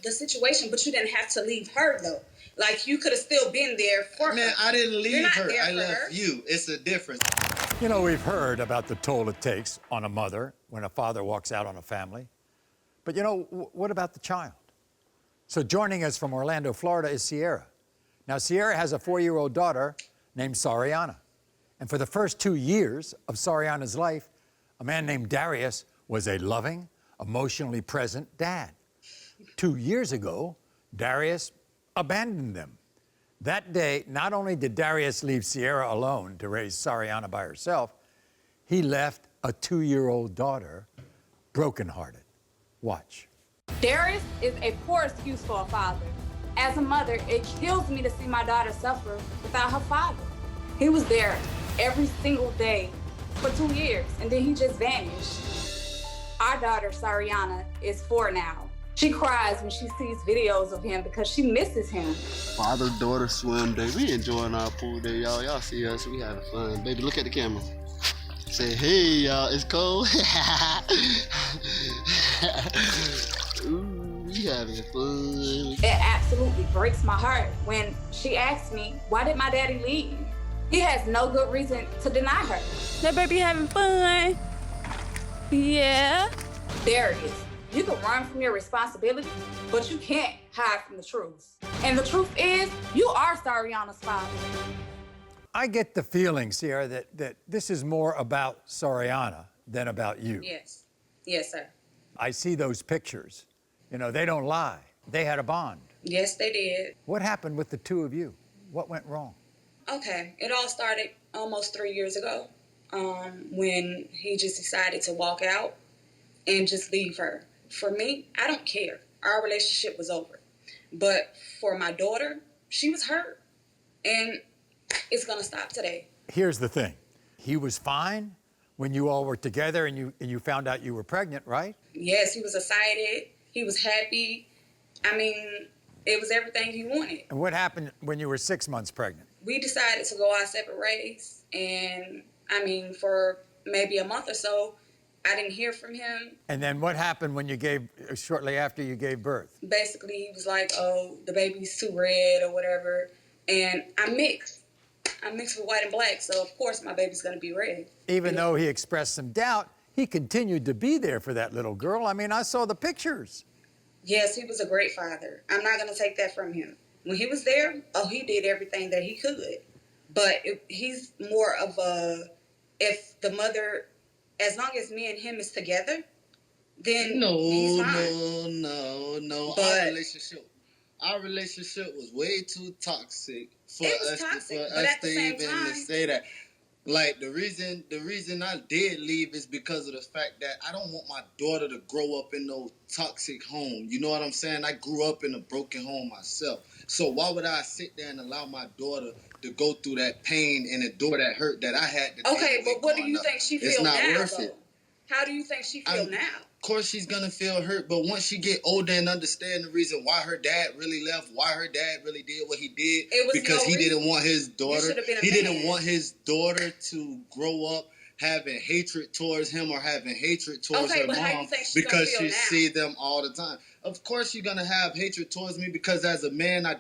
the situation, but you didn't have to leave her, though. Like, you could have still been there for her. Man, I didn't leave her. I left her. you. It's a difference. You know, we've heard about the toll it takes on a mother when a father walks out on a family. But, you know, what about the child? So joining us from Orlando, Florida is Cierra. Now, Cierra has a 4-year-old daughter named Sariana. And for the first 2 years of Sariana's life, a man named Darius was a loving, emotionally present dad. 2 years ago, Darius abandoned them. That day, not only did Darius leave Cierra alone to raise Sariana by herself, he left a 2-year-old daughter brokenhearted. Watch. Darius is a poor excuse for a father. As a mother, it kills me to see my daughter suffer without her father. He was there every single day for 2 years, and then he just vanished. Our daughter, Sariana, is 4 now. She cries when she sees videos of him because she misses him. Father-daughter swim day. We enjoying our pool day, y'all. Y'all see us, we having fun. Baby, look at the camera. Say, hey, y'all, it's cold. Ooh, we having fun. It absolutely breaks my heart when she asks me, why did my daddy leave? He has no good reason to deny her. That baby having fun. Yeah. Darius, you can run from your responsibility, but you can't hide from the truth. And the truth is, you are Sariana's father. I get the feeling, Cierra, that this is more about Sariana than about you. Yes. Yes, sir. I see those pictures. You know, they don't lie. They had a bond. Yes, they did. What happened with the two of you? What went wrong? Okay, it all started almost 3 years ago when he just decided to walk out and just leave her. For me, I don't care. Our relationship was over. But for my daughter, she was hurt. And it's going to stop today. Here's the thing. He was fine when you all were together and you found out you were pregnant, right? Yes, he was excited. He was happy. I mean, it was everything he wanted. And what happened when you were 6 months pregnant? We decided to go our separate ways. And, I mean, for maybe a month or so, I didn't hear from him. And then what happened when shortly after you gave birth? Basically, he was like, oh, the baby's too red or whatever. And I'm mixed with white and black, so of course my baby's gonna be red. Even though he expressed some doubt, he continued to be there for that little girl. I mean, I saw the pictures. Yes, he was a great father. I'm not gonna take that from him. When he was there, he did everything that he could. But he's more of if the mother, as long as me and him is together, then he's fine. No. But Our relationship was way too toxic for us to even say that. Like, the reason I did leave is because of the fact that I don't want my daughter to grow up in no toxic home. You know what I'm saying? I grew up in a broken home myself. So why would I sit there and allow my daughter to go through that pain and endure that hurt that I had to Okay, but what do you think she feels now, It's not worth though? it. How do you think she feels now? Of course she's gonna feel hurt, but once she get older and understand the reason why her dad really left, why her dad really did what he did, because he didn't want his daughter. He didn't want his daughter to grow up having hatred towards him or having hatred towards her mom because she see them all the time. Of course you're gonna have hatred towards me because as a man I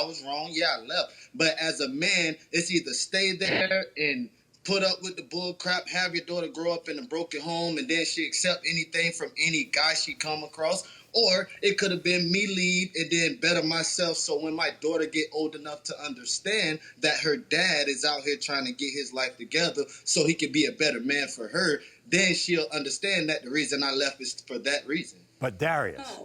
was wrong. Yeah, I left, but as a man, it's either stay there and put up with the bull crap, have your daughter grow up in a broken home, and then she accept anything from any guy she come across. Or it could have been me leave and then better myself so when my daughter get old enough to understand that her dad is out here trying to get his life together so he can be a better man for her, then she'll understand that the reason I left is for that reason. But Darius,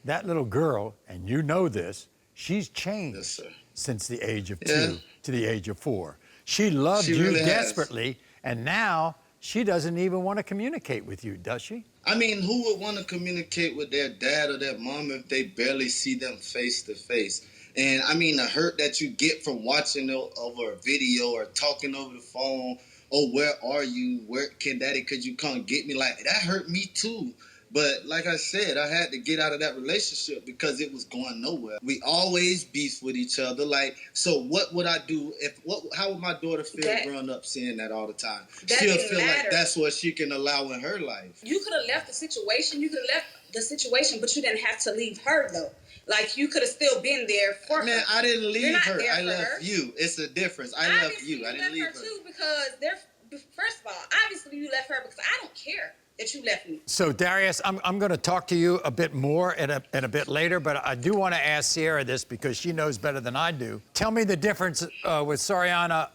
that little girl, and you know this, she's changed since the age of 2 to the age of 4. She loved you really desperately, and now she doesn't even want to communicate with you, does she? I mean, who would want to communicate with their dad or their mom if they barely see them face to face? And I mean, the hurt that you get from watching over a video or talking over the phone, oh, where are you? Where can daddy, could you come get me? Like, that hurt me too. But like I said, I had to get out of that relationship because it was going nowhere. We always beef with each other. Like, so what would I do how would my daughter feel growing up seeing that all the time? She'll feel like that's what she can allow in her life. You could have left the situation. You could have left the situation, but you didn't have to leave her though. Like you could have still been there for her. Man, I didn't leave her. I left her. you. It's a difference. I left you. I didn't leave her too because first of all, obviously you left her because I don't care that you left me. So Darius, I'm going to talk to you a bit more and a bit later, but I do want to ask Cierra this because she knows better than I do. Tell me the difference with Soriana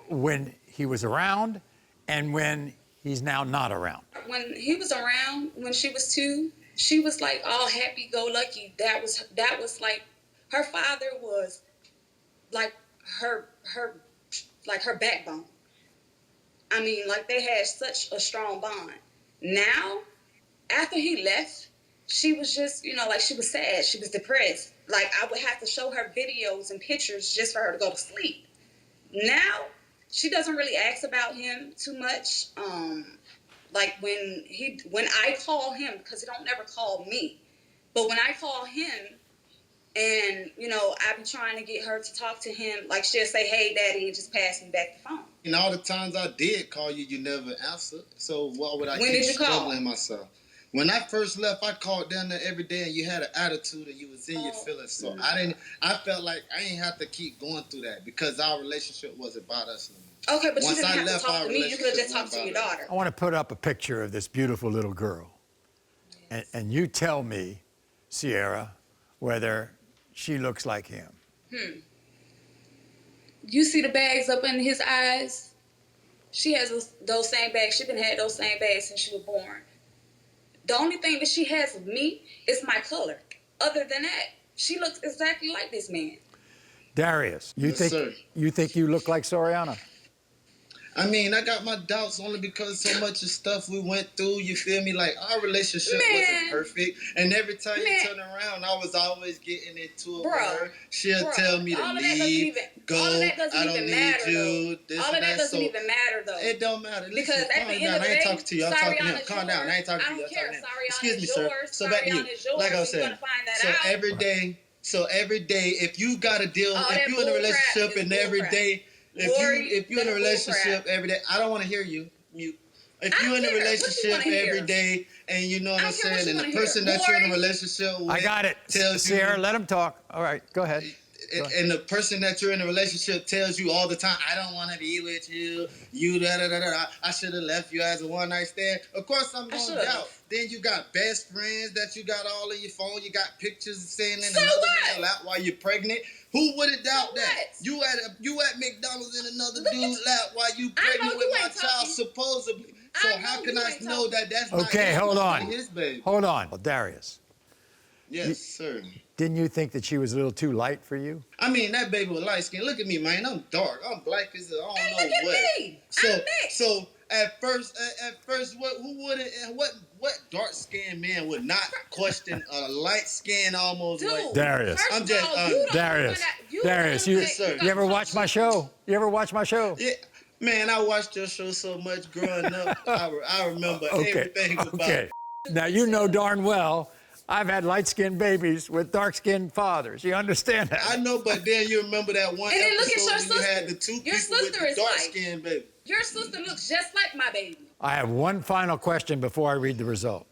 when he was around and when he's now not around. When he was around, when she was 2, she was like all happy-go-lucky. That was like her father was like her backbone. I mean, like they had such a strong bond. Now, after he left, she was just, like she was sad. She was depressed. Like I would have to show her videos and pictures just for her to go to sleep. Now, she doesn't really ask about him too much. Like when I call him, because he don't never call me, but when I call him and, I be trying to get her to talk to him, like she'll say, hey, daddy, and just pass me back the phone. And all the times I did call you, you never answered. So why would I When keep did you call? struggling myself? When I first left, I called down there every day, and you had an attitude, and you was in your feelings. So I felt like I ain't have to keep going through that because our relationship wasn't about us no more. Okay, but Once you didn't I have to left, talk our to me. You could have just relationship talked to your wasn't daughter. I want to put up a picture of this beautiful little girl. Yes. And you tell me, Cierra, whether she looks like him. You see the bags up in his eyes? She has those same bags. She been had those same bags since she was born. The only thing that she has with me is my color. Other than that, she looks exactly like this man. Darius, you think you look like Soriana? I mean, I got my doubts only because so much of stuff we went through, you feel me? Like, our relationship wasn't perfect. And every time you turn around, I was always getting into it with her. She'll tell me to leave, go, I don't need you, this all and of that that. doesn't even matter, though. It don't matter. Listen, Because at the end of the I ain't day, talking to you. I'm talking to him. Sariana's Calm down. I ain't talking to you. I don't care. Excuse me, sir. So back to you. Like I was saying. So every day, if you got to deal, if you in a relationship and every day, if you're in a relationship every day, I don't want to hear you. Mute. If you're in a relationship every day and you know what I'm saying, and the person that you're in a relationship with, I got it. tells Cierra, you, let him talk. All right, go ahead. And the person that you're in a relationship tells you all the time, I don't want to be with you. You I should have left you as a one night stand. Of course, I'm going to doubt. Then you got best friends that you got all in your phone. You got pictures saying in another man's lap while you're pregnant. Who wouldn't doubt that? You at McDonald's in another dude's lap while you pregnant with my child, supposedly. So how can I know that that's not his baby? Hold on. Well, Darius. Yes, sir. Didn't you think that she was a little too light for you? I mean, that baby was light skinned. Look at me, man. I'm dark. I'm black as I don't know look what. At me. I'm mixed. So at first, what dark skinned man would not question a light skinned almost like Darius? I'm just Darius. You ever watch my show? You ever watch my show? Yeah. Man, I watched your show so much growing up. I remember everything about it. Now, you know darn well I've had light-skinned babies with dark-skinned fathers. You understand that? I know, but then you remember that one episode when you had the two people with the dark-skinned baby. Your sister looks just like my baby. I have one final question before I read the result.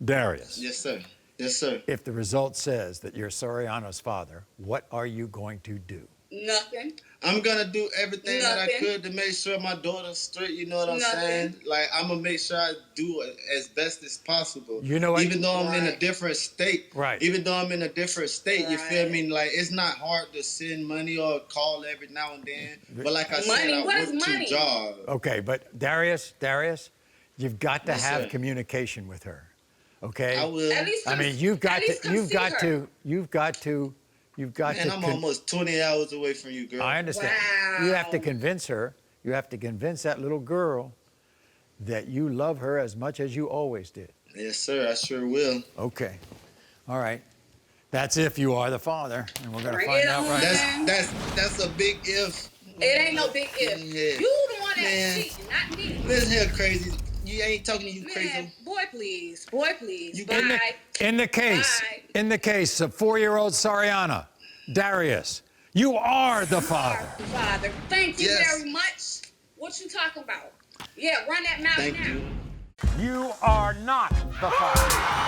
Darius. Yes, sir. Yes, sir. If the result says that you're Soriano's father, what are you going to do? Nothing. I'm going to do everything that I could to make sure my daughter's straight, you know what I'm saying? Like, I'm going to make sure I do it as best as possible. You know what? Even though I'm in a different state. Right. Even though I'm in a different state, you feel me? Like, it's not hard to send money or call every now and then. But like I said, I work two jobs. Okay, but Darius, you've got to have communication with her. Okay? I will. I mean, you've got to. Man, I'm almost 20 hours away from you, girl. I understand. Wow. You have to convince her. You have to convince that little girl that you love her as much as you always did. Yes, sir. I sure will. Okay. All right. That's if you are the father, and we're going to find out right now. That's a big if. It ain't no big if. Yeah. You the one that's cheating, not me. Listen here, crazy. You ain't talking to you, crazy. Boy, please. Boy, please. In the case of 4-year-old Soriana, Darius, you are the father. Father. Thank you very much. What you talking about? Yeah, run that mouth now. Thank you. You are not the father.